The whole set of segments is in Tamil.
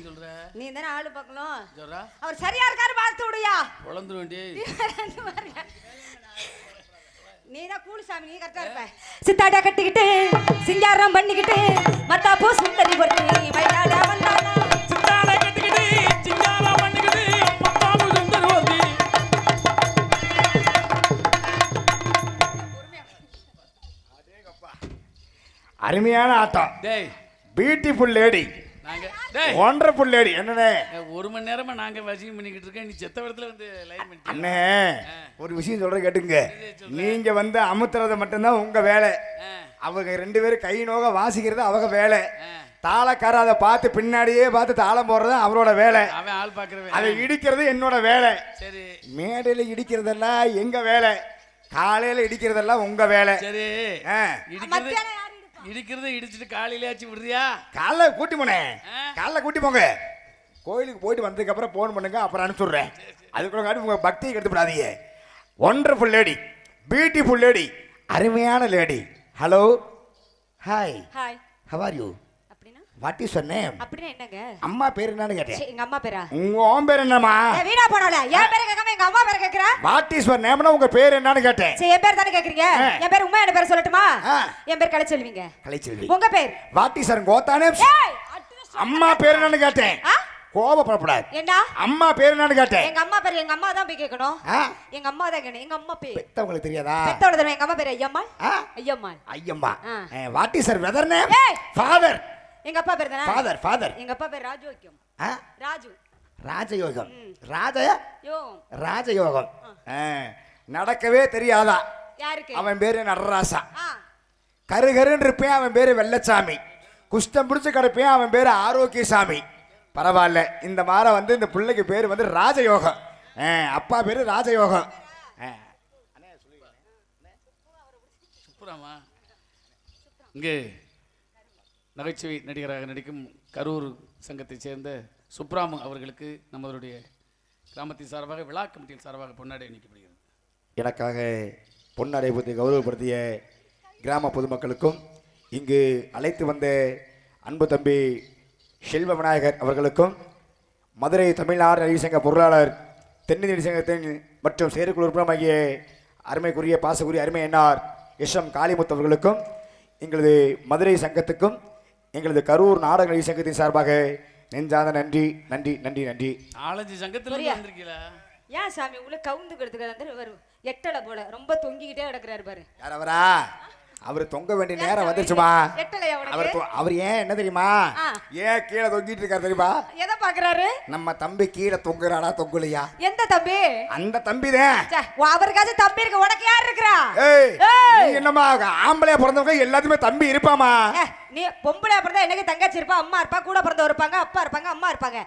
சொல்ற? நீ தானே ஆளு பார்க்கணும். சொல்றா அவர் சரியா இருக்காரு பார்த்து விடுயா. பொளந்து வேண்டி நீ தான் கூலி சாமி, நீ கரெக்டா இருப்ப. சித்தாடா கட்டிக்கிட்டு சிங்காரம் பண்ணிக்கிட்டு மத்தாப்பூ சுந்தரி பொட்டி மயிலாட வந்தானா. சித்தாடா கட்டிக்கிட்டு சிங்காரம் பண்ணிக்கிட்டு மத்தாப்பூ சுந்தரி பொட்டி. அருமையான ஆட்டம். டேய் பியூட்டிஃபுல் லேடி, நாங்க டேய் ஒண்டர்ஃபுல் லேடி. என்னண்ணே ஒரு மணி நேரமா நாங்க வசியம் பண்ணிக்கிட்டு இருக்கேன், நீ செத்த இடத்துல வந்து லைன் பண்ணி. அண்ணே ஒரு விஷயம் சொல்ற கேட்டுங்க. நீங்க வந்து அமுத்துறத மட்டும்தான் உங்க வேலை. அவங்க ரெண்டு பேரும் கை நோக வாசிக்கிறது அவங்க வேலை. தாளக்கார அதை பார்த்து பின்னாடியே பார்த்து தாளம் போடுறது அவரோட வேலை. அவன் ஆள் பாக்குறவன், அதை இடிக்கிறது என்னோட வேலை. சரி மேடையில இடிக்கிறதெல்லாம் எங்க வேலை, காலையில இடிக்கிறதெல்லாம் உங்க வேலை. சரி இடிக்கிறத இடிச்சிட்டு காலையிலாச்சு விடுறியா? காலைல கூட்டி போனேன், காலைல கூட்டி போங்க. கோயிலுக்கு போயிட்டு வந்ததுக்கு அப்புறம் போன் பண்ணுங்க, அப்புறம் அனுப்பிச்சுடுறேன். அதுக்குள்ள காட்டி உங்க பக்தியை கெடுத்துப்படாதீங்க. ஒண்டர்ஃபுல் லேடி, பியூட்டிஃபுல் லேடி, அருமையான lady. Hello, hi, hi, how are you? அப்படினா வாட் இஸ் யுவர் நேம்? அப்படினா என்னங்க? அம்மா பேர் என்னன்னு கேட்டேன். எங்க அம்மா பேரா? உன் பேர் என்னம்மா? வீணா போனல என் பேரை கேட்காம எங்க அம்மா பேரை கேக்குற? வாட் இஸ் யுவர் நேம்னா உங்க பேர் என்னன்னு கேட்டேன். சரி என் பேர் தானே கேக்குறீங்க. என் பேர் உமா, என்ன பேர் சொல்லட்டுமா? என் பேர் கலைச்செல்விங்க. கலைச்செல்வி. உங்க பேர்? வாட் இஸ் யுவர் கோத்தா நேம்? அம்மா பேர் என்னன்னு கேட்டேன். கோபப்படக்கூடாது. என்ன அம்மா பேர் என்னன்னு கேட்டேன். எங்க அம்மா பேர் எங்க அம்மா தான் போய் கேட்கணும். எங்க அம்மா தான் கேட்கணும். எங்க அம்மா பேர் பெத்தவங்களுக்கு தெரியாதா? பெத்தவள எங்க அம்மா பேர் Ayyamma. Ayyamma. Ayyamma. What is your father name? Father. எங்க அப்பா பேர் தானே? ஃாதர். எங்க அப்பா பேர் ராஜயோகம். ராஜு. ராஜயோகம். ராஜயோகம். நடக்கவே தெரியாதா? யாருக்கு? அவன் பேரு நடராசா. கருகருன்னு இருப்பேன், அவன் பேரு வெள்ளச்சாமி. குஷ்டம் பிடிச்சு கிடப்பேன், அவன் பேரு ஆரோக்கியசாமி. பரவாயில்ல, இந்த மாதம் வந்து இந்த பிள்ளைக்கு பேர் வந்து ராஜயோகம். அப்பா பேரு ராஜயோகம். சுப்புராமா இங்கே நகைச்சுவை நடிகராக நடிக்கும் கரூர் சங்கத்தைச் சேர்ந்த சுப்ராமு அவர்களுக்கு நம்மளுடைய கிராமத்தின் சார்பாக விழா கமிட்டியின் சார்பாக பொன்னாடை அணிக்கப்படுகிறது. எனக்காக பொன்னாடை பற்றி கௌரவப்படுத்திய கிராம பொதுமக்களுக்கும் இங்கு அழைத்து வந்த அன்பு தம்பி செல்வ விநாயகர் அவர்களுக்கும், மதுரை தமிழ்நாடு நடிகர் சங்க பொருளாளர், தென்னிந்திய நடிகர் சங்கத்தின் மற்றும் செயற்குழு உறுப்பினராகிய அருமைக்குரிய பாசக்குரிய அருமை என்னார் எஸ்.எம். காளிமுத்து அவர்களுக்கும், எங்களது மதுரை சங்கத்துக்கும் எங்களது கரூர் நாடக நடிகர் சங்கத்தின் சார்பாக நெஞ்சாத நன்றி நன்றி நன்றி நன்றி. 4-5 சங்கத்துல வந்திருக்கீங்களா? ஏன் சாமி உள்ள கவுந்துக்கிறதுக்கு வரும் எட்டல போல ரொம்ப தொங்கிக்கிட்டே கிடக்குறாரு பாரு. யார் அவரா? அவர் தொங்க வேண்டிய நேரம் வந்துருச்சுமா. அவர் ஏன் என்ன தெரியுமா, ஏன் கீழே தொங்கிட்டு இருக்காரு தெரியுமா? எதை பாக்குறாரு? நம்ம தம்பி கீழே தொங்குறாடா தொங்குலையா? எந்த தம்பி? அந்த தம்பி தான். அவருக்காச்சும் தம்பி இருக்கு, உனக்கு யார் இருக்கிறா? என்னமா ஆம்பளையா பிறந்தவங்க எல்லாத்துமே தம்பி இருப்பாமா? நீ பொம்பளையா பிறந்தா எனக்கு தங்கச்சி இருப்பா, அம்மா இருப்பா, கூட பிறந்தவங்க இருப்பாங்க, அப்பா இருப்பாங்க, அம்மா இருப்பாங்க.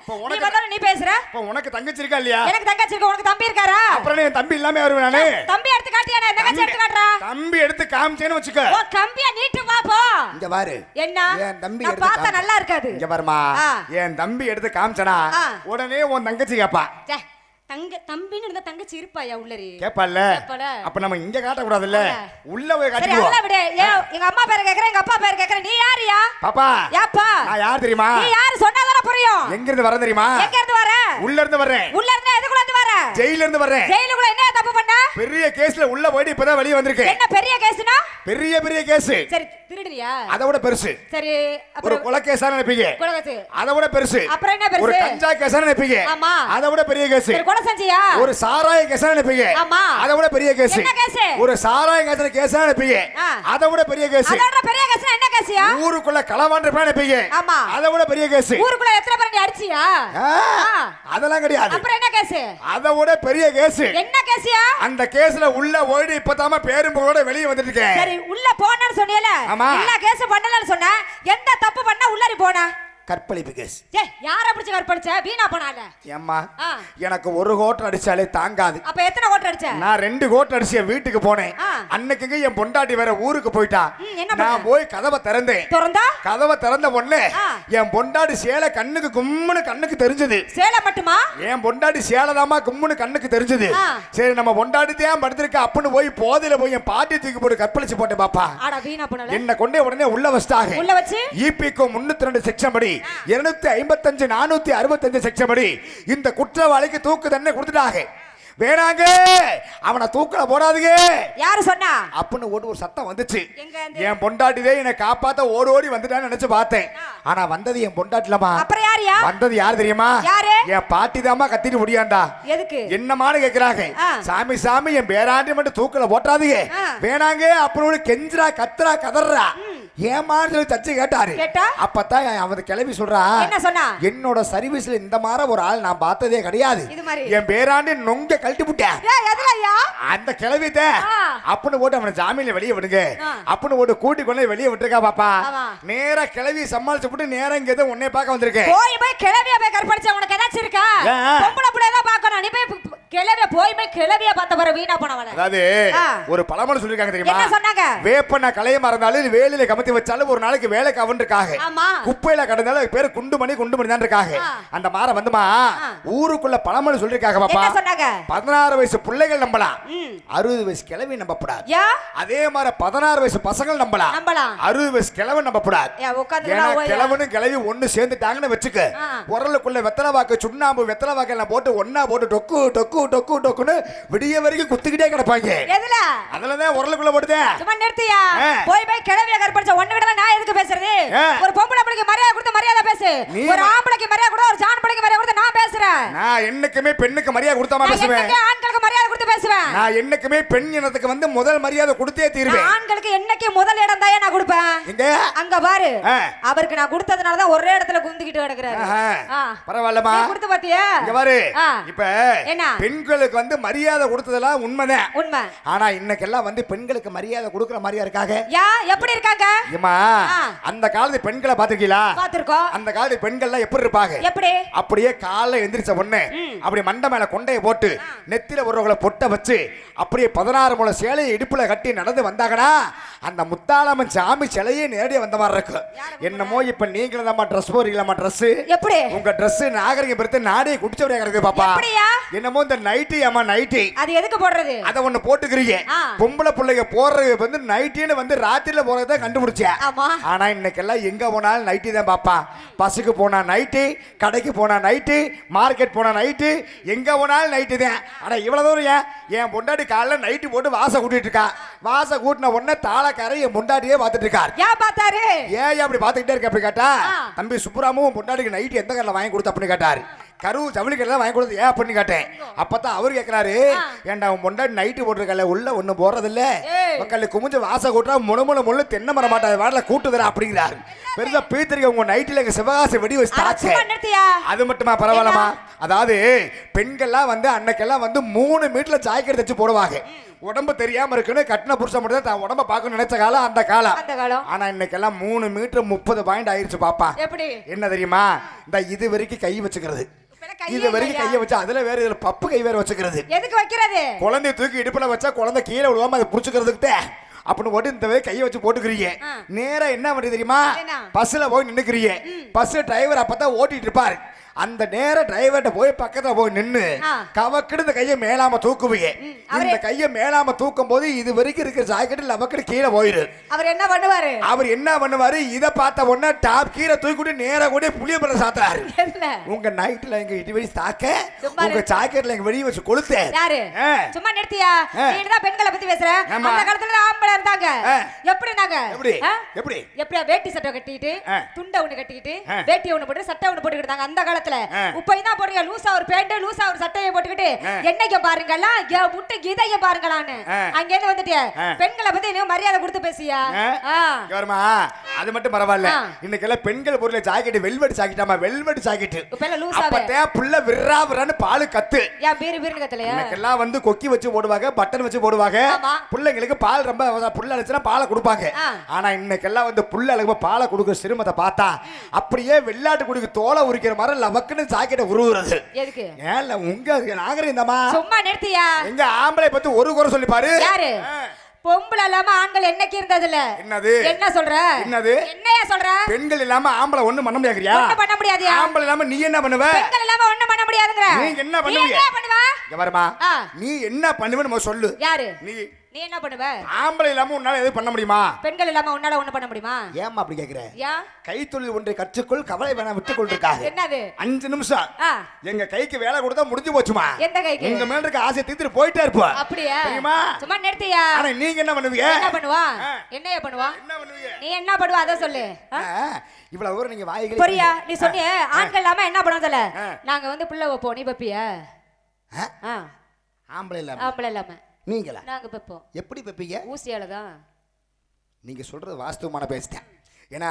நீ பேசுற? உனக்கு தங்கச்சி இருக்கா இல்லையா? எனக்கு தங்கச்சி இருக்கு, உனக்கு தம்பி இருக்காரா? அப்புறம் நீ தம்பி இல்லாம வருவேன் நானு. தம்பி எடுத்து காட்டியா? தங்கச்சி எடுத்து காட்டுறா? தம்பி எடுத்து காமிச்சேன்னு வச்சுக்க. ஓ கம்பியா நீட்டு வா போ. இங்க பாரு. என்ன? என் தம்பி எடுத்து பார்த்தா நல்லா இருக்காது. இங்க பாருமா, என் தம்பி எடுத்து காமிச்சனா உடனே உன் தங்கச்சி கேப்பா. தம்பின்னு இருந்தா தங்கச்சி இருப்பாயா உள்ளரி? கேப்பால. அப்ப நம்ம இங்க காட்ட கூடாதுல்ல, உள்ள போய் காட்டுவோம். சரி விடு. எங்க அம்மா பேரை கேக்குறேன், எங்க அப்பா பேரை கேக்குறேன். நீ யாரியா? பாப்பா. யாப்பா? நான் யார் தெரியுமா? நீ யார் சொன்னாதானே புரியும். எங்க இருந்து வர தெரியுமா? எங்க இருந்து வர? உள்ள இருந்து வரேன். உள்ள இருந்து எதுக்குள்ள இருந்து வர? ஜெயில இருந்து வரேன். ஜெயிலுக்குள்ள என்ன தப்பு பண்ண? பெரிய கேஸ்ல உள்ள போய் இப்பதான் வெளிய வந்திருக்கேன். என்ன பெரிய கேஸ்னா? பெரிய கேஸ். சரி திருடுறியா? அதோட பெருசு. சரி ஒரு கொலை கேஸா நினைப்பீங்க. கொலை கேஸ். அதோட பெருசு. அப்புறம் என்ன பெருசு? ஒரு கஞ்சா கேஸா நினைப்பீங்க. ஆமா. அதோட பெரிய கேஸ். சரி கொலை செஞ்சியா? ஒரு சாராய கேஸா நினைப்பீங்க. ஆமா. அதோட பெரிய கேஸ். என்ன கேஸ்? ஒரு சாராய கேஸா நினைப்பீங்க. அதோட பெரிய கேஸ். அதோட பெரிய கேஸ்னா என்ன கேஸ்யா? ஊருக்குள்ள களவாண்ட நினைப்பீங்க. ஆமா. அதோட பெரிய கேஸ். ஊருக்குள்ள எத்தனை பேர் நீ அடிச்சியா? அதெல்லாம் கிடையாது. அப்புறம் என்ன கேஸ்? அதோட பெரிய கேஸ். என்ன கேஸ்யா? அந்த கேஸ்ல உள்ள ஓடி இப்பதாம பேரும்போட வெளிய வந்துட்டேன். சரி உள்ள போனன்னு சொன்னீல? எல்லா கேஸ் பண்ணலன்னு சொன்ன. எந்த தப்பு பண்ணா உள்ளரி போனா? கற்பழிப்பு கேஸ். யார பிடிச்ச கற்பழிச்ச? வீணா போனால. ஏம்மா எனக்கு ஒரு கோட்டர் அடிச்சாலே தாங்காது. அப்ப எத்தனை கோட்டர் அடிச்ச? நான் 2 கோட்டர் அடிச்சு வீட்டுக்கு போனேன். அன்னைக்கு என் பொண்டாட்டி வேற ஊருக்கு போயிட்டா. நான் போய் கதவை திறந்தேன். கதவை திறந்த உடனே என் பொண்டாட்டி சேலை கண்ணுக்கு கும்முன்னு கண்ணுக்கு தெரிஞ்சது. சேலை மட்டுமா? என் பொண்டாட்டி சேலைதாமா கும்முன்னு கண்ணுக்கு தெரிஞ்சது. சரி நம்ம பொண்டாட்டி தான் படுத்திருக்க அப்படின்னு போய் போதையில போய் என் பாட்டி தூக்கி போட்டு கற்பழிச்சு போட்டேன் பாப்பா. அட வீணா போனல. என்ன கொண்டே உடனே உள்ள வச்சிட்டாங்க. உள்ள வச்சு ஈபிக்கு 302 செக்ஷன் படி 255 465 செக்ஷன் படி இந்த குற்றவாளிக்கு தூக்கு தண்டனை கொடுத்துட்டாங்க. வேணாங்க, அவனை தூக்கல போடாதீங்க. யாரு சொன்னா அப்படின்னு ஒரு சத்தம் வந்துச்சு. எங்க என் பொண்டாட்டிதே என்னை காப்பாத்த ஓடி வந்துட்டான்னு நினைச்சு பார்த்தேன். ஆனா வந்தது என் பொண்டாட்டிலமா. அப்புறம் யாரியா வந்தது யாரு தெரியுமா? யாரு? என் பாட்டி தாமா கத்திட்டு முடியாண்டா. எதுக்கு என்னமான்னு கேக்குறாங்க. சாமி சாமி என் பேராண்டி மட்டும் தூக்கல போட்டாதீங்க, வேணாங்க அப்படின்னு கெஞ்சுரா கத்துறா கதறா. ஏமான்னு சொல்லி தச்சு கேட்டாரு. அப்பதான் அவன் கிளம்பி சொல்றா, என்ன சொன்னா? என்னோட சர்வீஸ்ல இந்த மாதிரி ஒரு ஆள் நான் பார்த்ததே கிடையாது. என் பேராண்டி நொங்க கழட்டி விட்டேன். அந்த கிளவித்த அப்படின்னு போட்டு அவனை ஜாமீன்ல வெளியே விடுங்க அப்படின்னு போட்டு கூட்டி கொண்டு வெளியே விட்டுருக்கா பாப்பா. நேரா கிளவி சமாளிச்சு போட்டு நேரா இங்க ஏதோ உன்னை பார்க்க வந்திருக்கேன். போய் கிளவியா போய் கற்பழிச்ச உனக்கு ஏதாச்சும் இருக்கா? பொம்பளை புள்ளைய தான் பார்க்கணும். நீ போய் கிளவிய போய் கிளவியா பார்த்த பாரு வீணா போனவள. அதாவது ஒரு பழமொழி சொல்லிருக்காங்க தெரியுமா? என்ன சொன்னாங்க? வேப்பன கலைய மறந்தாலும் வேலையில கமத்தி வச்சாலும் ஒரு நாளைக்கு வேலைக்கு அவன் இருக்காங்க. குப்பையில கடந்தாலும் பேரு குண்டுமணி தான் இருக்காங்க. அந்த மாற வந்துமா ஊருக்குள்ள பழமொழி சொல்லிருக்காங்க பாப்பா. 16 வயசு பிள்ளைகள் நம்பலாம், 60 வயசு கிழவி நம்பப்படாது. அதே மாதிரி 16 வயசு பசங்கள் நம்பலாம், 60 வயசு கிழவன் நம்பப்படாது. ஏன்னா கிழவனும் கிழவி ஒண்ணு சேர்ந்துட்டாங்கன்னு வச்சுக்க, உரலுக்குள்ள வெத்தலை வாக்கு சுண்ணாம்பு வெத்தலை வாக்கு எல்லாம் போட்டு ஒன்னா போட்டு டொக்கு டொக்கு டொக்கு டொக்குன்னு விடிய வரைக்கும் குத்திக்கிட்டே கிடப்பாங்க. அதுலதான் உரலுக்குள்ள போட்டுதேன். சும்மா நிறுத்தியா? போய் கிழவிய கற்பழிச்ச ஒண்ணு விடல. நான் எதுக்கு பேசுறது? ஒரு பொம்பளை பிள்ளைக்கு மரியாதை கொடுத்து மரியாதை பேசு, ஒரு ஆம்பளைக்கு மரியாதை கொடு, ஒரு ஜான் பிள்ளைக்கு மரியாதை கொடுத்து நான் பேசுறேன். நான் என்னைக்குமே பெண்ணுக்கு மரியாதை கொடுத்தாம பேசுவேன். ஆண்களுக்கு மரியாதை கொடுத்து பேசுவேன். நான் என்னைக்குமே பெண் இனத்துக்கு வந்து முதல் மரியாதை கொடுத்தே தீருவேன். ஆண்களுக்கு என்னைக்கு முதல் இடம் தான் நான் கொடுப்பேன். எங்க அங்க பாரு, அவருக்கு நான் கொடுத்ததனால தான் ஒரே இடத்துல குந்திக்கிட்டு கிடக்குறாரு. பரவாயில்லமா கொடுத்து பாத்தியா? இங்க பாரு, இப்ப பெண்களுக்கு வந்து மரியாதை கொடுத்ததெல்லாம் உண்மைதான், உண்மை. ஆனா இன்னைக்கெல்லாம் வந்து பெண்களுக்கு மரியாதை கொடுக்கிற மாதிரியா இருக்காங்க. எப்படி இருக்காங்க? அந்த காலத்து பெண்களை பாத்துருக்கீங்களா? பாத்துருக்கோம். அந்த காலத்து பெண்கள் எப்படி இருப்பாங்க? எப்படி? அப்படியே காலைல எந்திரிச்ச உடனே அப்படி மண்டை மேல கொண்டைய போட்டு நெத்தில ஒருவங்களை பொட்ட வச்சு அப்படியே 16 முழ சேலையை இடுப்புல கட்டி நடந்து வந்தாங்கன்னா அந்த முத்தாளம்மன் சாமி சிலையே நேரடியா வந்த மாதிரி இருக்கு. என்னமோ இப்ப நீங்களும் தான் ட்ரெஸ் போறீங்களா? ட்ரெஸ் எப்படி உங்க ட்ரெஸ் நாகரிகம் பெருத்து நாடே குடிச்சவரையா கிடக்குது பாப்பா. என்னமோ இந்த நைட்டி அம்மா நைட்டி அது எதுக்கு போடுறது? அத ஒண்ணு போட்டுக்கிறீங்க. பொம்பளை பிள்ளைங்க போடுறது வந்து நைட்டின்னு வந்து ராத்திரில போறதை கண்டுபிடிச்சேன். ஆனா இன்னைக்கெல்லாம் எங்க போனாலும் நைட்டி தான் பாப்பா. பஸ்ஸுக்கு போனா நைட்டி, கடைக்கு போனா நைட்டி, மார்க்கெட் போனா நைட்டி, எங்க போனாலும் நைட்டி தான். ஆனா இவ்வளவு தூரம் என் பொண்டாட்டி காலைல நைட்டி போட்டு வாச கூட்டிட்டு இருக்கா. வாச கூட்டின உடனே தாளக்காரை என் பொண்டாட்டியே பாத்துட்டு இருக்காரு. ஏன் பாத்தாரு? ஏன் அப்படி பாத்துக்கிட்டே இருக்க அப்படி கேட்டா, தம்பி சுப்புராமும் பொண்டாட்டிக்கு நைட்டி எந்த கடையில வாங்கி கொடுத்த அப்படின்னு கேட்டாரு. கரு ஜவுளி கடையில வாங்கி கொடுத்து ஏன் அப்படின்னு கேட்டேன். அப்பதான் அவரு கேட்கிறாரு, ஏன்டா உன் பொண்டாட்டி நைட்டி போட்டிருக்கல உள்ள ஒண்ணு போறது இல்ல, மக்கள் குமிஞ்சு வாச கூட்டா முழு தென்னை மரம் மாட்டாது வாடல கூட்டுதரா அப்படிங்கிறாரு. பெருசா பீத்திரிக்க உங்க நைட்டில சிவகாசி வெடி வச்சு. அது மட்டுமா? பரவாயில்லமா. அதாவது பெண்கள்லாம் வந்து அன்னைக்கெல்லாம் வந்து 3 மீட்டர்ல ஜாக்கெட் தச்சு போடுவாங்க. உடம்பு தெரியாம இருக்குன்னு கட்டின புருஷன் மட்டும் தான் உடம்ப பார்க்கணும்னு நினைச்ச காலம் அந்த காலம். ஆனா இன்னைக்கெல்லாம் 3 மீட்டர் 30 பாயிண்ட் ஆயிருச்சு பாப்பா. என்ன தெரியுமா? இந்த இது வரைக்கும் கை வச்சுக்கிறது, இது வரைக்கும் கைய வச்சா அதுல வேற இதுல பப்பு கை வேற வச்சுக்கிறது. எதுக்கு வைக்கிறது? குழந்தைய தூக்கி இடுப்புல வச்சா குழந்தை கீழே விழுவாம அதை புடிச்சுக்கிறதுக்கு அப்படின்னு போட்டு இந்த கையை வச்சு போட்டுக்கிறீங்க. நேரா என்ன பண்ணி தெரியுமா? பஸ்ல போய் நின்னுக்கிறீங்க. பஸ் டிரைவர் அப்பதான் ஓட்டிட்டு இருப்பாரு. அந்த நேர டிரைவர்ட்ட போய் பக்கத்துல போய் நின்னு கவக்கிட்டு இந்த கையை மேலாம தூக்குவீங்க. இந்த கையை மேலாம தூக்கும் போது இது வரைக்கும் இருக்கிற ஜாக்கெட் லவக்கிட்டு கீழே போயிரு. அவர் என்ன பண்ணுவாரு? இத பார்த்த உடனே டாப் கீழே தூக்கிட்டு நேரா கூட புளிய பழம் சாத்தாரு. உங்க நைட்ல எங்க இடி வச்சு தாக்க உங்க ஜாக்கெட்ல எங்க வெளிய வச்சு கொளுத்து. யாரு? சும்மா நிறுத்தியா? நீ தான் பெண்களை பத்தி பேசுற. அந்த காலத்துல ஆம்பளை இருந்தாங்க. எப்படி இருந்தாங்க? எப்படி வேட்டி சட்டை கட்டிட்டு துண்டை ஒண்ணு கட்டிட்டு வேட்டி ஒண்ணு போட்டு சட்டை ஒண்ணு போட்டுக்கிட்டாங்க அந்த காலத்துல. உப்பைனா போடுங்க லூசா ஒரு பேண்ட் லூசா ஒரு சட்டையை போட்டுக்கிட்டு என்னைக்கு பாருங்களா முட்டை கீதைய பாருங்களான்னு அங்க இருந்து வந்துட்டு பெண்களை பத்தி நீ மரியாதை கொடுத்து பேசியா? கவர்மா அது மட்டும் பரவாயில்ல. இன்னைக்கு எல்லாம் பெண்கள் பொருள ஜாக்கெட் வெல்வெட் ஜாக்கெட்டாமா வெல்வெட் ஜாக்கெட். அப்பதே புள்ள விர்ராவரான்னு பால் கத்து. ஏன் பீரு பீருன்னு கத்தலையா? இன்னைக்கெல்லாம் வந்து கொக்கி வச்சு போடுவாங்க, பட்டன் வச்சு போடுவாங்க. பிள்ளைங்களுக்கு பால் ரொம்ப புள்ள அழைச்சுனா பாலை கொடுப்பாங்க. ஆனா இன்னைக்கெல்லாம் வந்து புள்ள அழகு பாலை கொடுக்குற சிறுமத்தை பார்த்தா அப்படியே வெள்ளாட்டு குடிக்கு தோலை உரிக்கிற மாதிரி லவக்குன்னு ஜாக்கெட்டை உருவுறது. எதுக்கு? ஏன்ல உங்க நாகரிகமா? சும்மா நிறுத்தியா? எங்க ஆம்பளை பத்தி ஒரு குறை சொல்லி பாரு. யாரு? பொம்பளை இல்லாம ஆண்கள் என்னைக்கு இருந்ததுல? என்னது? என்ன சொல்ற? என்னது? என்னையா சொல்ற? பெண்கள் இல்லாம ஆம்பளை ஒண்ணு பண்ண முடியாதுறியா? ஒண்ணு பண்ண முடியாது. ஆம்பளை இல்லாம நீ என்ன பண்ணுவ? பெண்கள் இல்லாம ஒண்ணு பண்ண முடியாதுங்கற. நீ என்ன பண்ணுவ? நீ என்ன பண்ணுவ? இங்க வரமா. நீ என்ன பண்ணுவன்னு சொல்லு. யாரு? நீ நீ என்ன பண்ணுவ? ஆம்பளை இல்லாம உன்னால எதுவும் பண்ண முடியுமா? பெண்கள் இல்லாம உன்னால ஒண்ணு பண்ண முடியுமா? ஏமா அப்படி கேக்குற? யா கைத்தொழில் ஒன்றை கற்றுக்கொள், கவலை வேணாம், விட்டுக்கொள் இருக்காது. என்னது? 5 நிமிஷம் ஆ எங்க கைக்கு வேலை கொடுத்தா முடிஞ்சு போச்சுமா. எந்த கைக்கு? உங்க மேல இருக்க ஆசை தீர்த்துட்டு போயிட்டே இருப்பா. அப்படியே தெரியுமா? சும்மா நிறுத்தியா? ஆனா நீங்க என்ன பண்ணுவீங்க? என்ன பண்ணுவா? என்னைய பண்ணுவா? என்ன பண்ணுவீங்க? நீ என்ன பண்ணுவா அத சொல்லு. இவ்வளவு தூரம் நீங்க வாய்களே புரியா? நீ சொன்னியே ஆண்கள் இல்லாம என்ன பண்ணுவோம் சொல்ல. நாங்க வந்து புள்ள வைப்போம், நீ பப்பியா? ஆம்பளை இல்லாம. ஆம்பளை இல்லாம நீங்களா? நாங்க பப்போம். எப்படி பப்பீங்க? ஊசியால தான். நீங்க சொல்றது வாஸ்தவமான பேசிட்டேன். ஏன்னா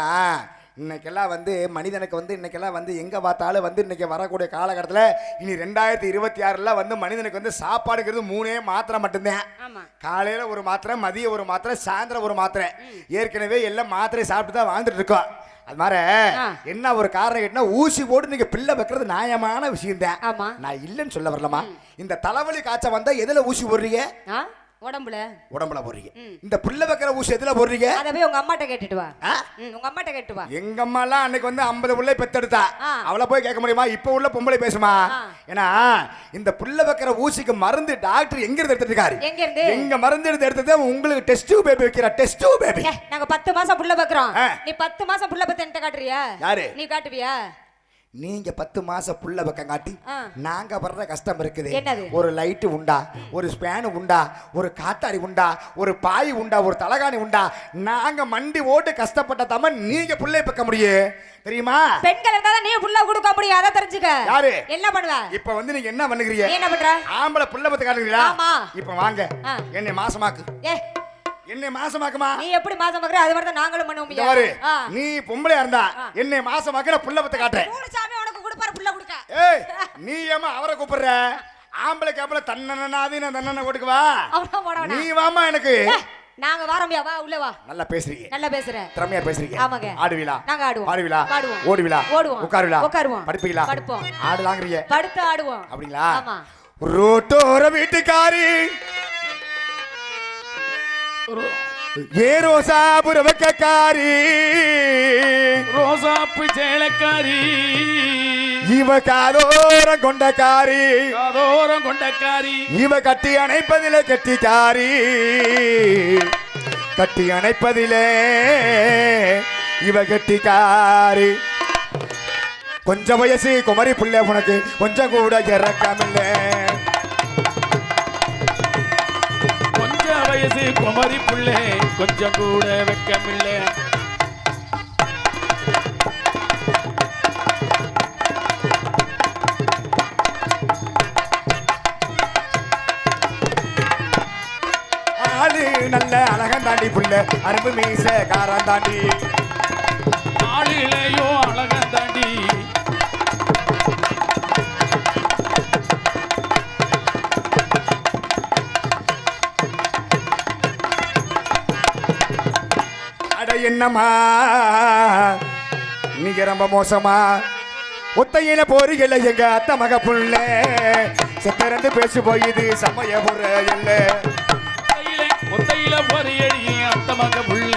இன்னைக்கெல்லாம் வந்து மனிதனுக்கு வந்து இன்னைக்கெல்லாம் வந்து எங்க பார்த்தாலும் வந்து இன்னைக்கு வரக்கூடிய காலகட்டத்தில் இனி 2026 வந்து மனிதனுக்கு வந்து சாப்பாடுங்கிறது 3 மாத்திரை மட்டும்தான். காலையில ஒரு மாத்திரை, மதியம் ஒரு மாத்திரை, சாயந்தரம் ஒரு மாத்திரை. ஏற்கனவே எல்லாம் மாத்திரை சாப்பிட்டு தான் வாழ்ந்துட்டு இருக்கோம். அது மாதிரி என்ன ஒரு காரணம் கேட்டா ஊசி போட்டு நீங்க பிள்ளை வைக்கிறது நியாயமான விஷயம் தான். நான் இல்லைன்னு சொல்ல வரலமா. இந்த தலைவலி காய்ச்சல் வந்தா எதுல ஊசி போடுறீங்க? உடம்புல போடுறீங்க. இந்த பிள்ளை வைக்கிற ஊசி எதுல போடுறீங்க? அத போய் உங்க அம்மாட்ட கேட்டுட்டு வா. உங்க அம்மாட்ட கேட்டு வா. எங்க அம்மா எல்லாம் அன்னைக்கு வந்து 50 பிள்ளை பெத்தெடுத்தா. அவளை போய் கேட்க முடியுமா? இப்ப உள்ள பொம்பளை பேசுமா? ஏன்னா இந்த பிள்ளை வைக்கிற ஊசிக்கு மருந்து டாக்டர் எங்க இருந்து எடுத்துட்டு இருக்காரு? எங்க இருந்து? எங்க மருந்து எடுத்தது உங்களுக்கு டெஸ்ட் டியூப் பேபி வைக்கிற டெஸ்ட் டியூப் பேபி. நாங்க 10 மாசம் புள்ள வைக்கிறோம். நீ 10 மாசம் புள்ள பெத்த என்கிட்ட காட்டுறியா? யாரு? நீ காட்டுவியா? நீங்க 10 மாசம் புள்ள பக்கம் காட்டி நாங்க வர்ற கஷ்டம் இருக்குது. என்னது? ஒரு லைட் உண்டா, ஒரு ஸ்பேன் உண்டா, ஒரு காத்தாடி உண்டா, ஒரு பாய் உண்டா, ஒரு தலகாணி உண்டா, நாங்க மண்டி ஓட்டு கஷ்டப்பட்ட தம நீங்க புள்ளை பக்க முடியும் தெரியுமா? பெண்கள் இருந்தா நீ புள்ள கொடுக்க முடியும், அத தெரிஞ்சுக்க. யாரு என்ன பண்ணுவ? இப்ப வந்து நீங்க என்ன பண்ணுகிறீங்க? என்ன பண்ற? ஆம்பளை புள்ள பத்த காட்டுறீங்களா? ஆமா. இப்ப வாங்க என்னை மாசமாக்கு. என்னை மாசமாக்குமா? நீ எப்படி மாசமாக்குற அது மாதிரி தான் நாங்களும் பண்ணுவோம். நீ பொம்பளையா இருந்தா என்னை மாசமாக்குற புள்ள பத்த காட்டுறேன். சாமி உனக்கு கொடுப்பாரு புள்ள கொடுக்க. ஏய் நீ ஏமா அவரை கூப்பிடுற? ஆம்பளை கேப்பல தன்னனாதி நான் தன்னன கொடுக்கவா? நீ வாமா எனக்கு. நாங்க வாரம்பியா வா உள்ள வா. நல்லா பேசுறீங்க. நல்லா பேசுற. திறமையா பேசுறீங்க. ஆமாங்க. ஆடுவீலா? நாங்க ஆடுவோம். ஆடுவீலா? ஆடுவோம். ஓடுவீலா? ஓடுவோம். உட்காருவீலா? உட்காருவோம். படுப்பீங்களா? படுப்போம். ஆடலாங்கறீங்க. படுத்து ஆடுவோம். அப்படிங்களா? ஆமா. ரோட்டோர வீட்டுக்காரி ஏ ரோசாபுர வக்கக்காரி ரோசாப்பு சேலக்காரி இவ காதோரம் கொண்டக்காரி காதோரம் கொண்டக்காரி இவ கட்டி அணைப்பதிலே கெட்டிக்காரி கட்டி அணைப்பதிலே இவ கெட்டிக்காரி கொஞ்சம் வயசு குமரி புள்ளை உனக்கு கொஞ்சம் கூட இறக்கமில்லை வயசு குமரி புள்ளே கொஞ்சம் கூட வெக்கமில்லை ஆளு நல்ல அழகன் தாண்டி புள்ள அரும்பு மீச காரம் தாண்டி ஆளிலையோ அழகன் தாண்டி என்னம்மா நீங்க ரொம்ப மோசமா ஒத்தையில போறீங்கள எங்க அத்த மக புள்ள செத்தரந்து பேசி போயுது சமய புற இல்ல ஒத்தையில போறியடி அத்த மக புள்ள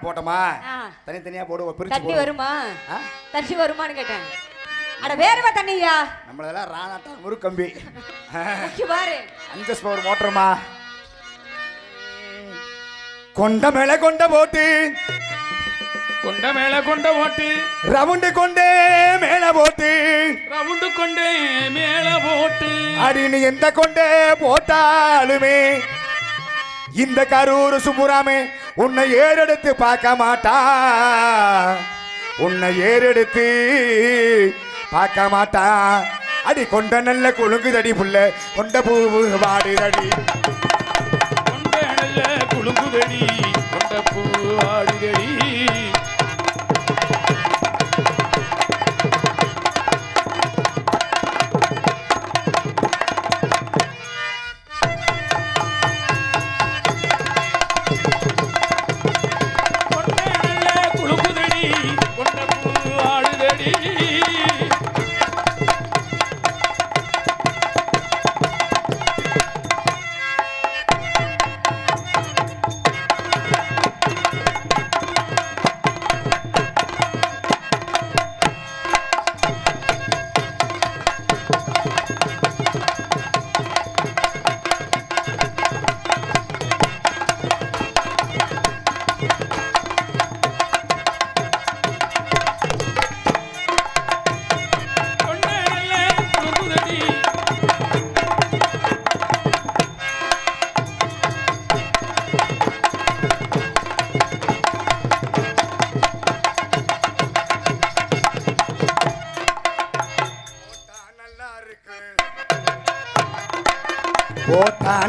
போட்டோமா தனித்தனியா போடுவோம் பிரிச்சு தண்ணி வருமா தண்ணி வருமான்னு கேட்டேன் அட வேறவா தண்ணியா நம்மளதெல்லாம் ராணாட்டா முறுக்கம்பி பாரு 5 ஸ்பவர் மோட்டருமா கொண்ட மேல கொண்ட போட்டு கொண்ட மேல கொண்ட போட்டு ரவுண்டு கொண்டே மேல போட்டு ரவுண்டு கொண்டே மேல போட்டு அடின்னு எந்த கொண்டே போட்டாலுமே இந்த கரூர் சுப்புராமே உன்னை ஏறெடுத்து பார்க்க மாட்டா உன்னை ஏறெடுத்து பார்க்க மாட்டா அடி கொண்ட நல்ல குலுங்குதடி புள்ள கொண்ட பூவு வாடுதடி கொண்ட நல்ல குலுங்குதடி கொண்ட பூ வாடுதடி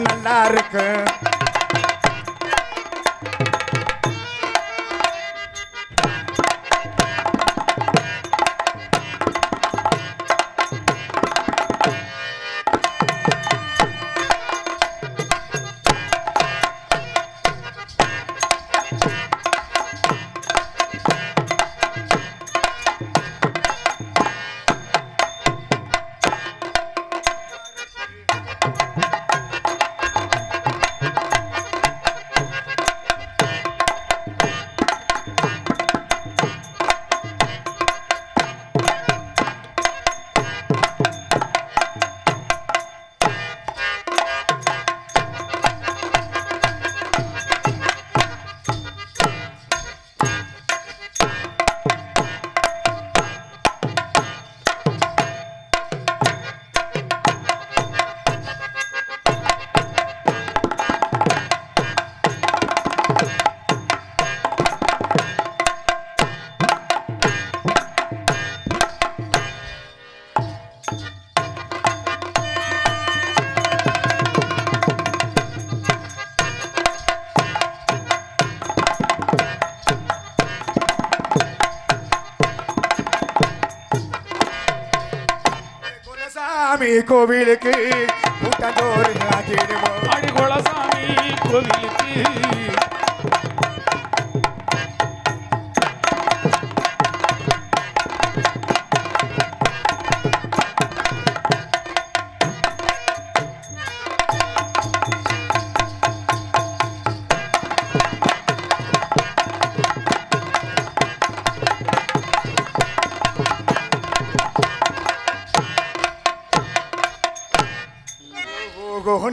நல்லா இருக்கு. சாமி கோவிலுக்கு கூட்டத்தோடு ஆக்கிடுவோம். அடிகோளசாமி கோவிலுக்கு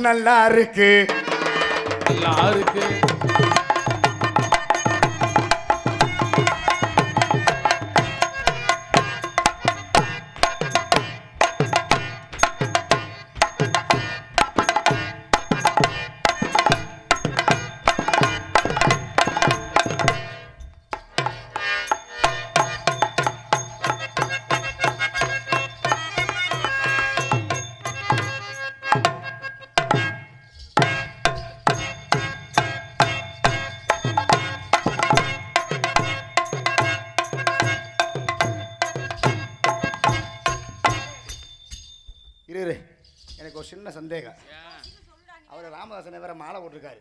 நல்லா இருக்கு. நல்லா இருக்கு. எனக்கு ஒரு சின்ன சந்தேகம். அவர் ராமதாசனை வேற மாலை போட்டிருக்காரு,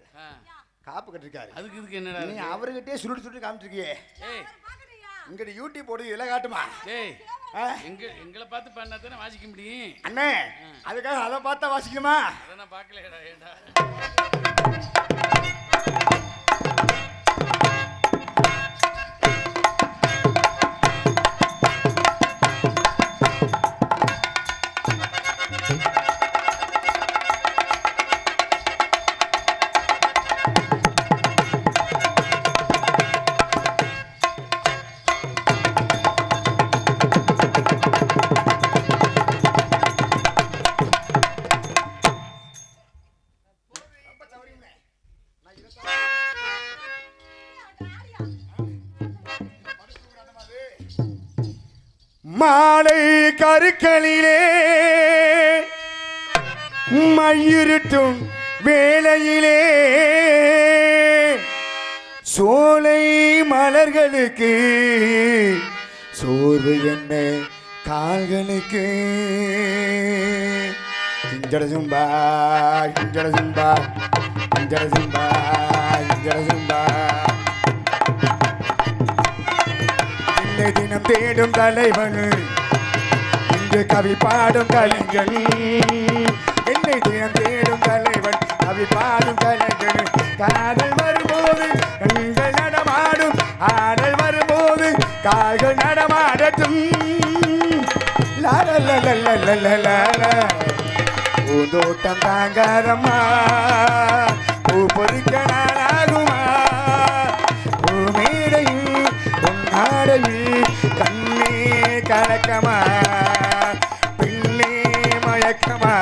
காப்பு கட்டிருக்காரு. அதுக்கு இதுக்கு என்னடா? நீ அவர்கிட்டே சுருட்டு சுருட்டு காமிச்சிருக்கியே. இங்கிட்ட யூடியூப் போடு இலை காட்டுமா? எங்களை பார்த்து பண்ணா தானே வாசிக்க முடியும் அண்ணே. அதுக்காக அதை பார்த்தா வாசிக்கணுமா? அதை நான் பார்க்கலடா. ஏண்டா மாலை கருக்களிலே மயிருட்டும் வேளையிலே சோலை மலர்களுக்கு சோர்வு என்ன கால்களுக்கு. இஞ்சட சும்பா இஞ்சட சும்பா இஞ்சட சும்பா இஞ்சட சும்பா. இன்னை தினம் தேடும் தலைவன் இன்று கவி பாடும் கலைஞன். என்னை தினம் தேடும் தலைவன் கவி பாடும் கலைஞன். காதல் வரும்போது கண்கள் நடமாடும், ஆடல் வரும்போது கால்கள் நடமாடட்டும். பூந்தோட்டம் தாங்காதம்மா, பூ பொறிக்க நாளாகுமா. பூமேடையில் பொன்னாடையில் கண்ணே கலக்கமா, பின்னே மயக்கமா.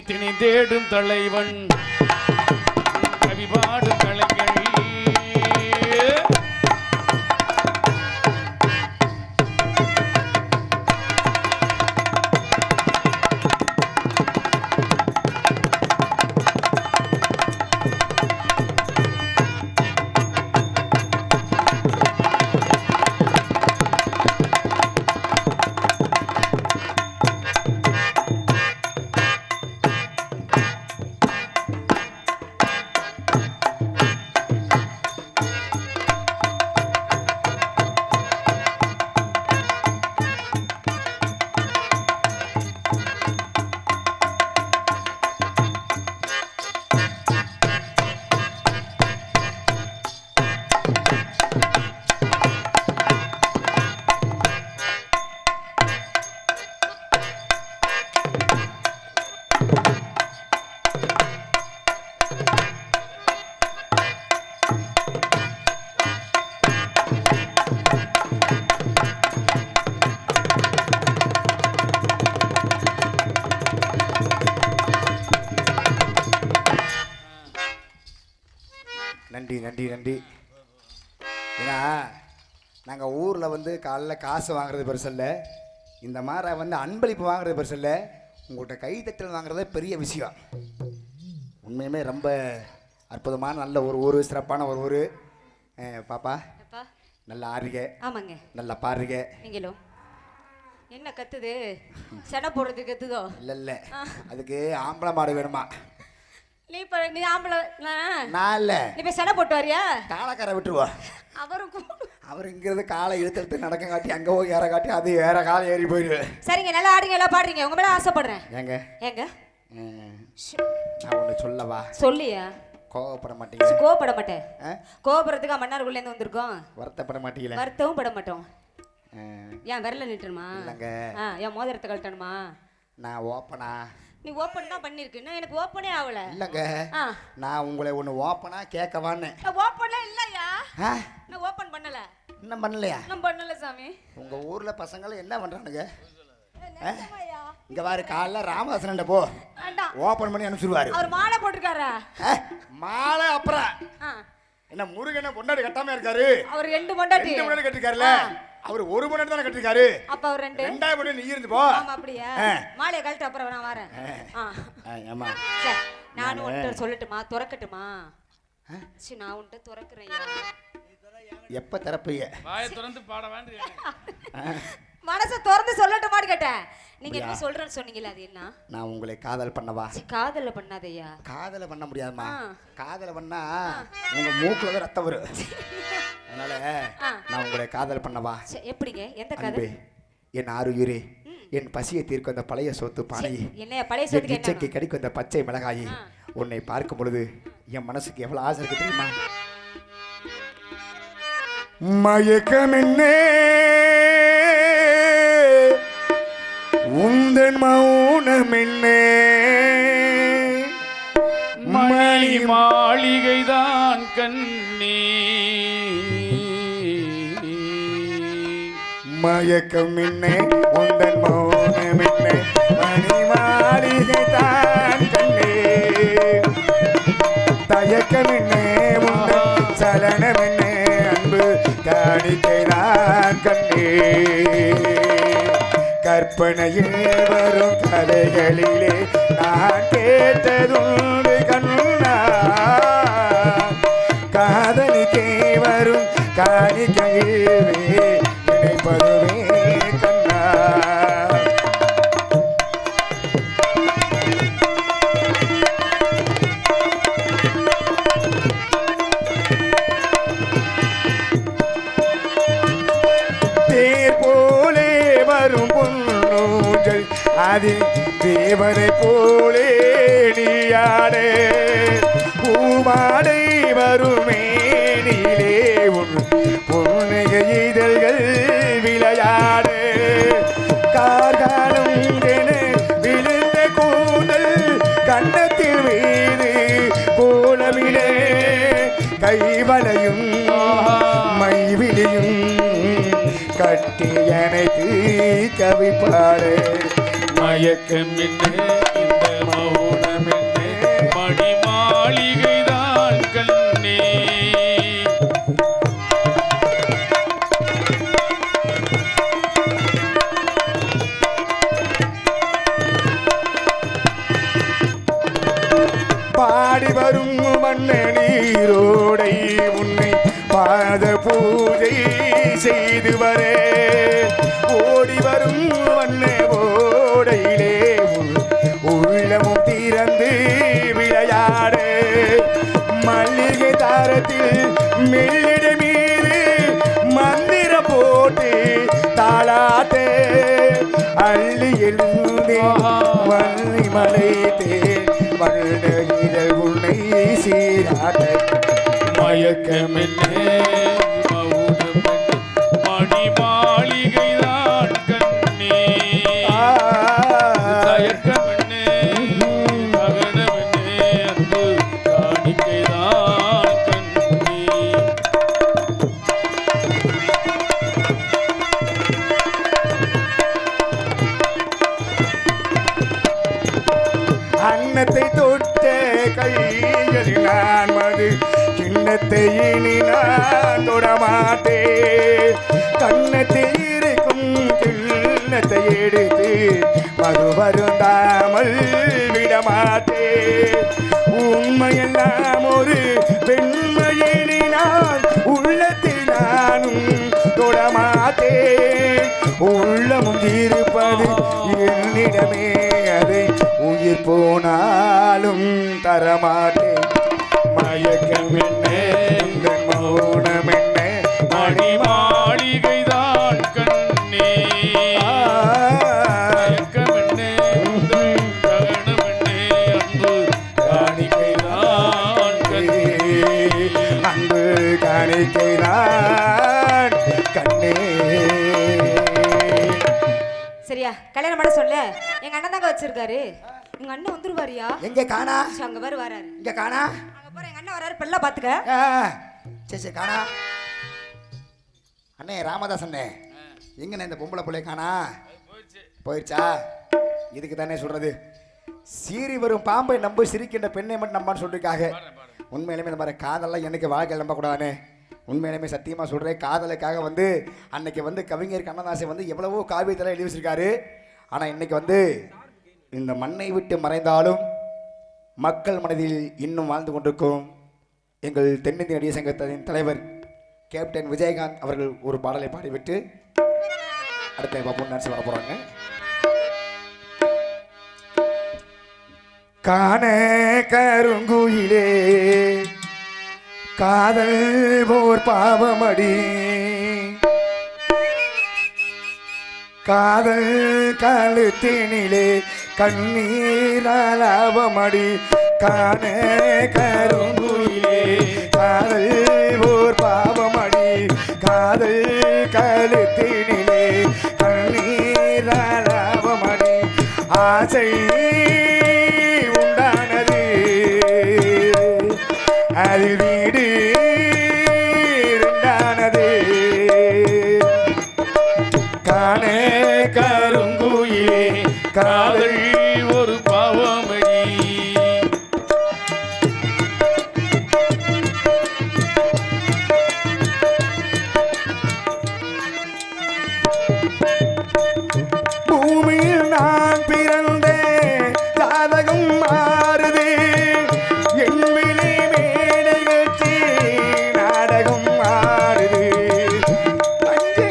திணி தேடும் தலைவன் கவிபாடும் கலைஞர் நன்றி நன்றி நன்றி. ஏன்னா நாங்கள் ஊரில் வந்து காலைல காசு வாங்குறது பெருசு இல்லை, இந்த மாதிரி வந்து அன்பளிப்பு வாங்குறது பெருசு இல்லை, உங்கள்கிட்ட கைத்தட்டல் வாங்குறதே பெரிய விஷயம். உண்மையுமே ரொம்ப அற்புதமான நல்ல ஒரு ஊர், சிறப்பான ஒரு ஊர். பாப்பா நல்லா ஆடுறீங்க, ஆமாங்க, நல்லா பாடுறீங்க. நீங்களும் என்ன கத்துது, சடை போடுறதுக்கு கத்துதோ? இல்லை இல்லை, அதுக்கு ஆம்பளை மாடு வேணுமா? நீ ஆம்பளை, நான் இல்லை, நீ போய் சடை போட்டு வரியா? காலக்காரை விட்டுருவா. அவருக்கும் அவர் இங்கிறது காலை இழுத்து நடக்க காட்டி அங்கே போய் ஏற காட்டி அது வேற காலை ஏறி போயிடு. சரிங்க, நல்லா ஆடுங்க, எல்லாம் பாடுறீங்க, உங்க மேல ஆசைப்படுறேன். ஏங்க ஏங்க நான் ஒன்று சொல்லவா? சொல்லியா? கோவப்பட மாட்டீங்க? கோவப்பட மாட்டேன். கோவப்படுறதுக்கு மன்னார்குள்ளேருந்து வந்திருக்கோம். வருத்தப்பட மாட்டீங்களா? வருத்தவும் பட மாட்டோம். ஏன் விரல நிட்டுமா? இல்லைங்க. ஏன் மோதிரத்தை கழட்டணுமா? நான் ஓப்பனா? நீ ஓப்பன் தான் பண்ணிருக்கு, நான் எனக்கு ஓப்பனே ஆகல. இல்லைங்க, நான் உங்களை ஒன்று ஓப்பனா கேட்கவான்னு. ஓப்பனே இல்லையா? நான் ஓப்பன் பண்ணல. இன்னும் பண்ணலையா? நான் பண்ணல சாமி. உங்கள் ஊரில் பசங்களும் என்ன பண்ணுறானுங்க? இங்கே பாரு, காலைல ராமதாசன் போ ஓப்பன் பண்ணி அனுப்பிச்சிருவாரு. அவர் மாலை போட்டிருக்காரா? மாலை அப்புறம் என்ன முருகனை பொண்டாடி கட்டாம இருக்காரு? அவர் 2 பொண்டாட்டி கட்டிருக்காருல்ல, அவர் 1 பொண்டாட்டி தானே கட்டிருக்காரு. அப்ப அவர் 2 பொண்டாட்டி நீ இருந்து போ. ஆமா, அப்படியே மாலையை கழட்டு, அப்புறம் நான் வரேன். ஆமா, சரி, நானும் உன்கிட்ட சொல்லட்டுமா, துறக்கட்டுமா? சரி, நான் உன்கிட்ட துறக்குறேன். எப்ப திறப்பீங்க? வாயை திறந்து பாட வேண்டிய மனசை திறந்து சொல்லட்டுமான்னு கேட்டேன். நீங்க என்ன சொல்றேன்னு சொன்னீங்களா, அது என்ன? நான் உங்களை காதல் பண்ணவா? காதல பண்ணாதையா? காதல பண்ண முடியாதுமா. காதல பண்ணா உங்க மூக்குல தான் ரத்தம் வரும். அதனால நான் உங்களை காதல் பண்ணவா? எப்படிங்க? எந்த காதல்? என் ஆருயிரே, என் பசியை தீர்க்கும் அந்த பழைய சோத்து பானை, என்ன பழைய சோத்துக்கு இச்சைக்கு கிடைக்கும் அந்த பச்சை மிளகாய், உன்னை பார்க்கும் பொழுது என் மனசுக்கு எவ்வளவு ஆசை இருக்கு தெரியுமா? மயக்கமென்னே உந்தன் மௌனமென்னே, மணி மாளிகைதான் கண்ணே, மயக்கமென்னே உந்தன் மௌனமென்னே, மணி மாளிகைதான் கண்ணே, தயக்கமென்னே உந்தன் சலனமென்னே, அன்பு காணிக்கைதான் கண்ணே, கற்பனையில் வரும் கதைகளிலே நான் கேட்டதுண்டு கண்ணா, காதலிக்கே வரும் காணிக்கையிலே நினைப்பதுவே கண்ணா. தேர் போலே வரும் பொன்னூஞ்சல், அதில் தேவனை போலே நீயாடே, பூமாடை வருமேனிலே உன் பொன்னைய இதழ்கள் விளையாடு, கார்காலம் என விழுந்த கூந்தல் கண்ணத்தில் வீடு கோலமிலே, கைவளையும் மைவிலியும் கட்டி அணைத்து கவி பாடு, மயக்கம் என்ன இந்த மௌனம் என்ன மணி மாளிகைதான் கண்ணே. பாடி வரும் வண்ண நீரோடை உன்னை பாத பூஜை செய்து வரே ஓடி வரும் வண்ண ஓடையிலே உள்ளமும் திறந்து விளையாடு மல்லிகை தாரத்தில் மெல்லிட மீது மந்திர போட்டு தாளாட்டு அள்ளி எழுந்தே வள்ளி மலை தே உன்னை சீராட்ட மயக்கம் என்ன மௌனம் என்ன மணி மாளிகைதான் கண்ணே. தயக்கம் என்ன மகனம் என்ன அன்பு காணிக்கைதான் கண்ணே. அன்னத்தை தொட்ட கைகளில் நான் மது கிண்ணத்தை இனி நான் தொடமாட்டேன் கண்ணத்தில் இருக்கும் கிண்ணத்தை எடுத்து மது வருந்தாமல் விடமாட்டேன் உண்மையெல்லாம் ஒரு பெண்மையினி நான் உள்ளத்தில் நானும் தொடமாட்டேன் உள்ளமும் இருப்பது என்னிடமே அதை உயிர் போனாலும் தரமாட்டேன் மயக்கம் என்ன இந்த மௌனம் என்ன மணி மாளிகைதான் கண்ணே. மயக்கம் என்ன ககனம் என்ன அன்பு காணிக்கைதான் கண்ணே. அன்பு காணிக்கைதான் கண்ணே. சரியா கல்யாணம் பண்ண சொல்ல எங்க அண்ணன் தாங்க வச்சிருக்காரு. எங்க அண்ணன் வந்துருவாரியா? எங்க காணா? அங்க பாரு வராரு. இங்க காணா? அங்க பாரு எங்க அண்ணன் வராரு. பெல்ல பாத்துக்க. சரி சரி காணா. அண்ணே ராமதாஸ் அண்ணே எங்கண்ணே இந்த பொம்பளை பிள்ளை காணா? போயிடுச்சா? இதுக்கு தானே சொல்றது சீறி வரும் பாம்பை நம்ப சிரிக்கின்ற பெண்ணை மட்டும் நம்பான்னு சொல்லிருக்காங்க. உண்மையிலுமே இந்த மாதிரி காதெல்லாம் எனக்கு வாழ்க்கை நம்பக்கூடாதுண்ணே. உண்மையிலுமே சத்தியமாக சொல்கிறேன் காதலுக்காக வந்து அன்னைக்கு வந்து கவிஞர் கண்ணதாசன் வந்து எவ்வளவோ காவியத்தெல்லாம் எழுதி வச்சிருக்காரு. ஆனால் இன்னைக்கு வந்து இந்த மண்ணை விட்டு மறைந்தாலும் மக்கள் மனதில் இன்னும் வாழ்ந்து கொண்டிருக்கும் எங்கள் தென்னிந்திய நடிகர் சங்கத்தின் தலைவர் கேப்டன் விஜயகாந்த் அவர்கள் ஒரு பாடலை பாடிவிட்டு அடுத்த பாப்போம் நினச்சி வர போகிறாங்க. காண கருங்குயிலே காதல் போர் பாவமடி காதல் கழுத்தினிலே கண்ணீராலாவமடி காண கருங்குயிலே காதல் போர் பாவமடி காதல் கழுத்தினிலே கண்ணீராலாவமடி ஆசை உண்டானது அதில் வீடு இரண்டானது காண கருங்குயிலே காதல் ஒரு பாவமடி. பூமியில் நான் பிறந்தேன் ஜாதகம் மாறுது என் விழி மேடை வச்சு நாடகம் மாறுது அஞ்சே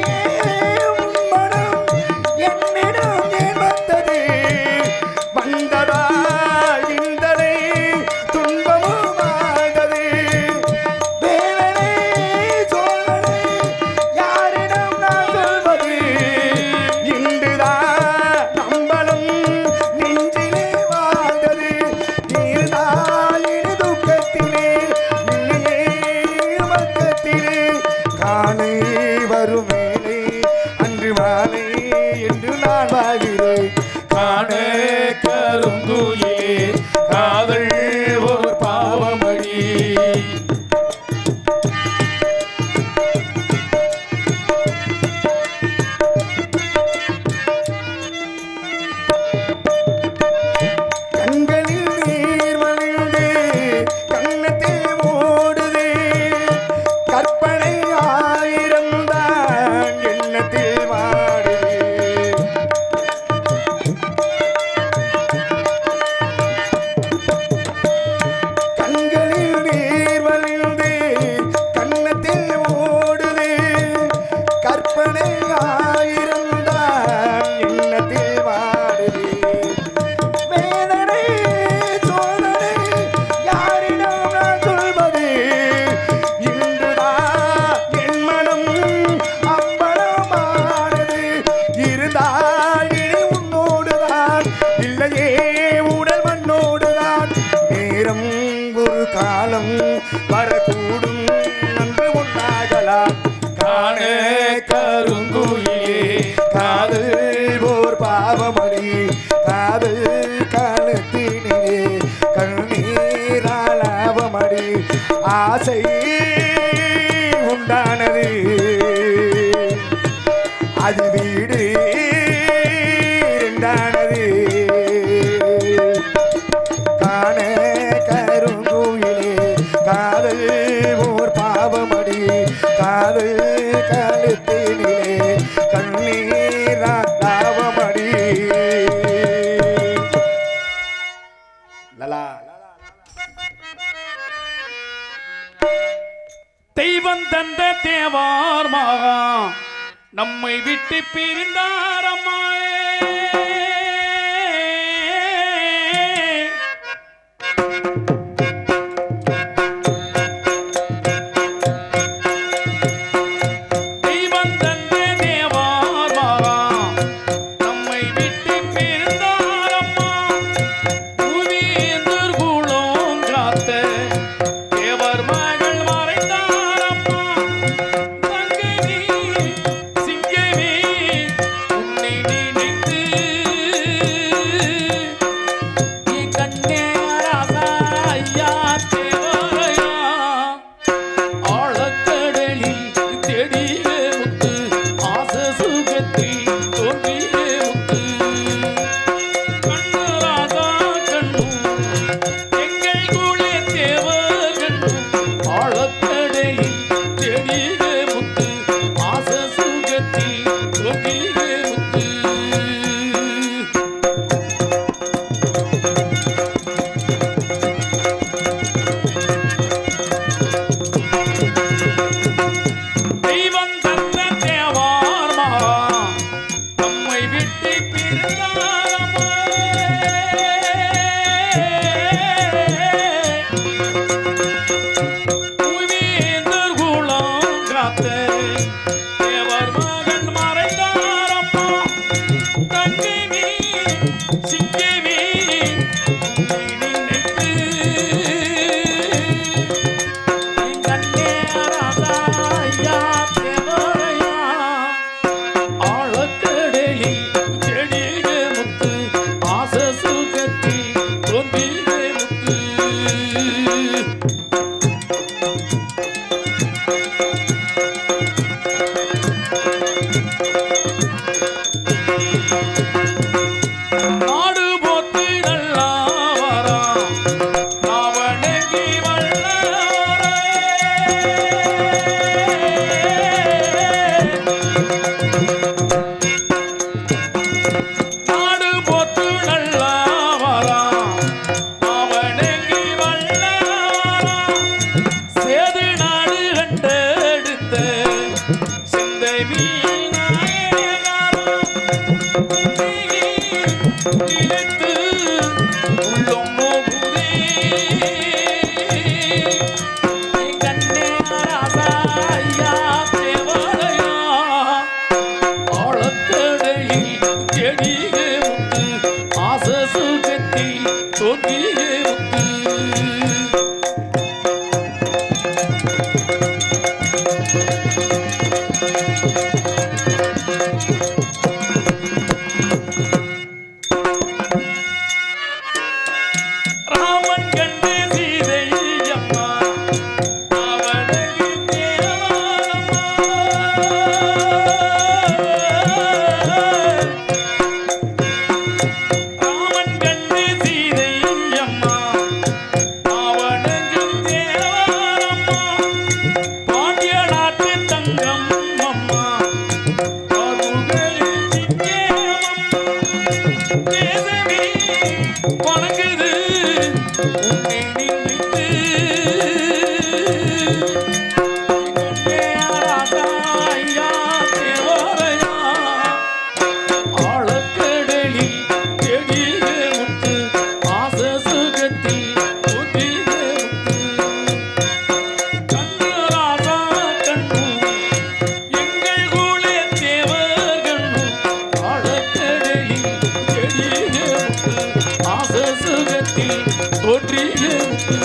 மனம் என்னிடம் ஏன் வந்தது வந்ததா இந்தனை துன்பமும் வாழ்ந்தது தேவனே சோழனே யாரிடம் நான் சொல்வது இன்றுதான் நம்பலும் நெஞ்சிலே வாழ்ந்தது நீர்தாயின் துக்கத்திலே இல்லையே மக்கத்திலே காலை வரும் மேலே அன்று மாலை என்று நான் வாழ்கிறேன் காண கருங்குயிலே காதல் ஒரு பாவமடி. காதல் ஓர் பாவமடி காதல் காலத்தினிலே கண்ணீராலாவமடி ஆசை உண்டானது அது வீடு இரண்டானது காண கருங்குயிலே காதல் ஓர் பாவமடி காதல் கழுத்தினிலே கண்ணீராவமடி லலா தெய்வம் தந்த தேவார் மகா நம்மை விட்டு பிரிந்தாரம்மா தெய்வம் தந்த தேவார் மகா நம்மை விட்டு பிரிந்தாரம்மா புவியேந்தர் குலம் காத்த தேவர் மகள் மறைந்தாரம்மா தங்கமே சிங்கமே உன்னை நினைத்து என் கண்ணே ராசா ஐயா தேவரையா ஆழக்கடலில் தேடிய முத்து ஆச சுகத்தில் தோன்றிய முத்து கண்ணு ராசா கண்ணு எங்கள் குலே தேவர் கண்ணு ஆழக்கடலில் தேடிய முத்து ஆச சுகத்தில் தோன்றிய முத்து தெய்வம் தந்த தேவார் மகா நம்மை விட்டு பிரிந்தாரம்மா புவியேந்தர் குலம் காத்த தேவர் மகன் மறைந்தாரம்மா தங்கமே சிங்கமே உன்னை நினைத்து என் கண்ணே ராசா ஐயா தேவரையா ஆழக்கடலில் தேடிய முத்து ஆச சுகத்தில் தோன்றிய முத்து நாடு போத்து நல்லா வரா நாவணங்கி வல்ல நாடு போத்து நல்லா வரா நாவணங்கி வல்ல சேது நாடு கண்டெடுத்த சிந்தை மீனாயகாரா நினைத்து உள்ளம் மோகுதே என் கண்ணே ராசா ஐயா தேவரையா ஆழக்கடலில் தேடிய முத்து ஆச சுகத்தில் தோன்றிய முத்து ராமன் கண்டு சீதை அம்மா அவனுக்கு தேவாரம்மா ராமன் கண்டு சீதை அம்மா அவனுக்கு தேவாரம்மா பாண்டிய நாட்டு தங்கம் அம்மா பாதுகளில் சிங்கேமம்மா தேசமே வணங்குது உன்னை நினைத்து கண்ணே ராசா ஐயா தேவரையா ஆழக்கடலில் தேடிய முத்து ஆச சுகத்தில் தோன்றிய முத்து கண்ணு ராசா கண்ணு எங்கள் குலே தேவர் கண்ணு ஆழக்கடலில் தேடிய முத்து ஆச சுகத்தில் தோன்றிய முத்து